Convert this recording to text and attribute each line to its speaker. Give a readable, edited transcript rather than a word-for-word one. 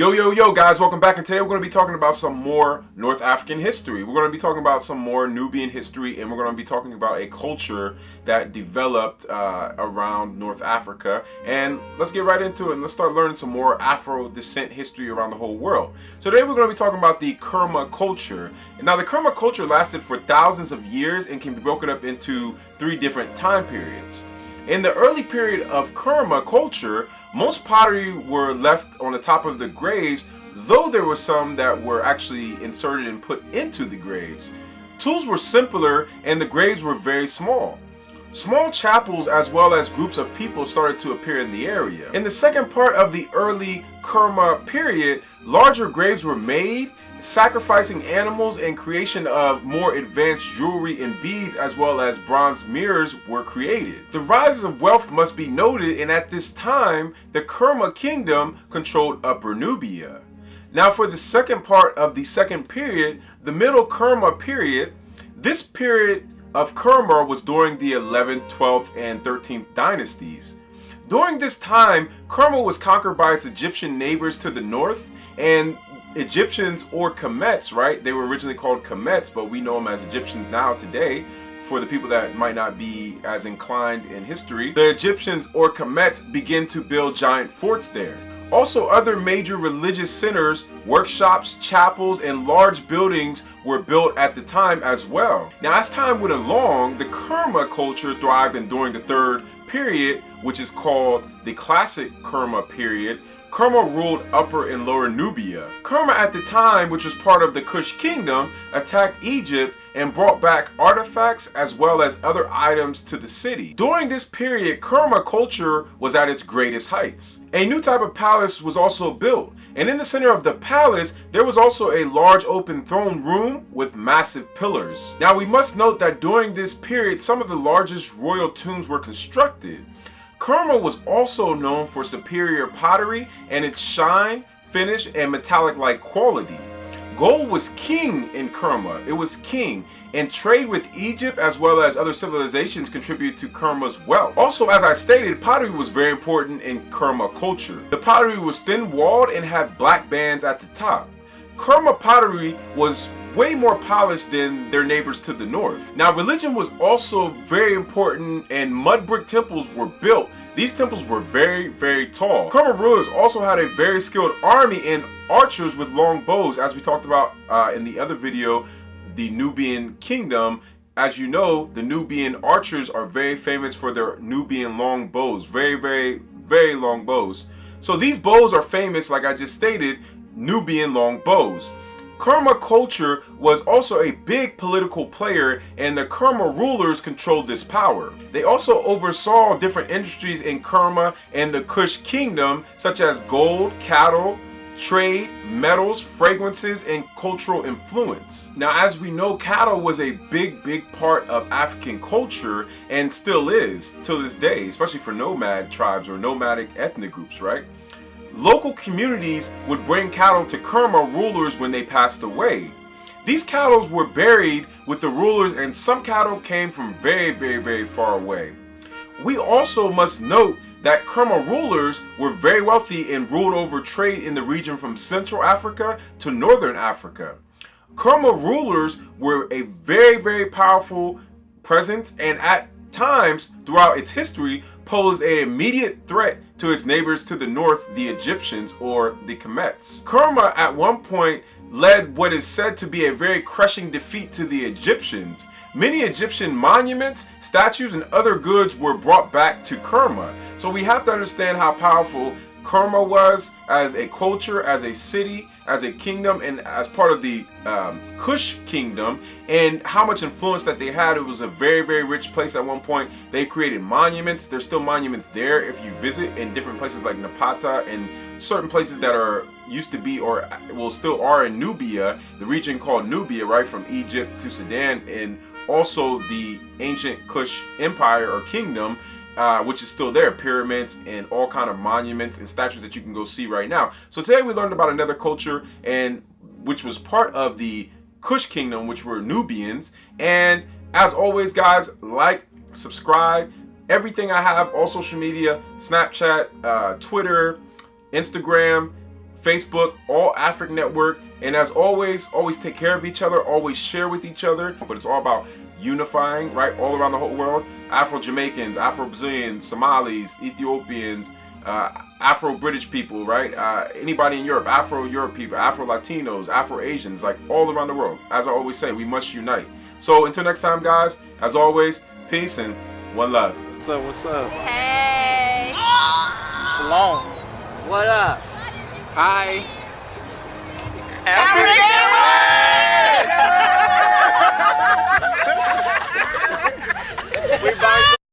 Speaker 1: Yo guys, welcome back, and today we're going to be talking about some more North African history. We're going to be talking about some more Nubian history, and we're going to be talking about a culture that developed around North Africa. And let's get right into it and let's start learning some more Afro descent history around the whole world. So today we're going to be talking about the Kerma culture. And now the Kerma culture lasted for thousands of years and can be broken up into three different time periods. In the early period of Kerma culture, most pottery were left on the top of the graves, though there were some that were actually inserted and put into the graves. Tools were simpler and the graves were very small. Small chapels as well as groups of people started to appear in the area. In the second part of the early Kerma period, larger graves were made, sacrificing animals and creation of more advanced jewelry and beads as well as bronze mirrors were created. The rise of wealth must be noted, and at this time the Kerma kingdom controlled Upper Nubia. Now for the second part of the second period, the Middle Kerma period, this period of Kerma was during the 11th, 12th, and 13th dynasties. During this time, Kerma was conquered by its Egyptian neighbors to the north, and Egyptians, or Kemets, right? They were originally called Kemets, but we know them as Egyptians now today. For the people that might not be as inclined in history, the Egyptians, or Kemets, begin to build giant forts there. Also, other major religious centers, workshops, chapels, and large buildings were built at the time as well. Now, as time went along, the Kerma culture thrived, and during the third period, which is called the Classic Kerma period, Kerma ruled Upper and Lower Nubia. Kerma at the time, which was part of the Kush kingdom, attacked Egypt and brought back artifacts as well as other items to the city. During this period, Kerma culture was at its greatest heights. A new type of palace was also built, and in the center of the palace, there was also a large open throne room with massive pillars. Now we must note that during this period, some of the largest royal tombs were constructed. Kerma was also known for superior pottery and its shine, finish, and metallic-like quality. Gold was king in Kerma. It was king, and trade with Egypt as well as other civilizations contributed to Kerma's wealth. Also, as I stated, pottery was very important in Kerma culture. The pottery was thin-walled and had black bands at the top. Kerma pottery was way more polished than their neighbors to the north. Now, religion was also very important, and mud brick temples were built. These temples were very, very tall. Kerma rulers also had a very skilled army and archers with long bows, as we talked about in the other video, the Nubian kingdom. As you know, the Nubian archers are very famous for their Nubian long bows, very, very, very long bows. So these bows are famous, like I just stated, Nubian long bows. Kerma culture was also a big political player, and the Kerma rulers controlled this power. They also oversaw different industries in Kerma and the Kush kingdom, such as gold, cattle, trade, metals, fragrances, and cultural influence. Now, as we know, cattle was a big part of African culture and still is till this day, especially for nomad tribes or nomadic ethnic groups, right? Local communities would bring cattle to Kerma rulers when they passed away. These cattle were buried with the rulers, and some cattle came from very far away. We also must note that Kerma rulers were very wealthy and ruled over trade in the region from Central Africa to Northern Africa. Kerma rulers were a very powerful presence, and at times throughout its history posed an immediate threat to its neighbors to the north, the Egyptians, or the Kemets. Kerma at one point led what is said to be a very crushing defeat to the Egyptians. Many Egyptian monuments, statues, and other goods were brought back to Kerma. So we have to understand how powerful Kerma was as a culture, as a city, as a kingdom, and as part of the Kush kingdom, and how much influence that they had. It was a very rich place at one point. They created monuments. There's still monuments there if you visit in different places like Napata and certain places that are used to be or well still are in Nubia, the region called Nubia, right, from Egypt to Sudan, and also the ancient Kush empire or kingdom, which is still there, pyramids and all kind of monuments and statues that you can go see right now. So today we learned about another culture, and which was part of the Kush kingdom, which were Nubians. And as always, guys, like, subscribe, everything I have, all social media, Snapchat, Twitter, Instagram, Facebook, All Afric Network. And as always, always take care of each other, always share with each other. But it's all about unifying, right, all around the whole world. Afro-Jamaicans, Afro-Brazilians, Somalis, Ethiopians, Afro-British people, right? Anybody in Europe, Afro-Europe people, Afro-Latinos, Afro-Asians, like all around the world. As I always say, we must unite. So until next time, guys, as always, peace and one love.
Speaker 2: What's up? What's up?
Speaker 3: Hey.
Speaker 2: Shalom.
Speaker 4: What up?
Speaker 2: Hi.
Speaker 4: We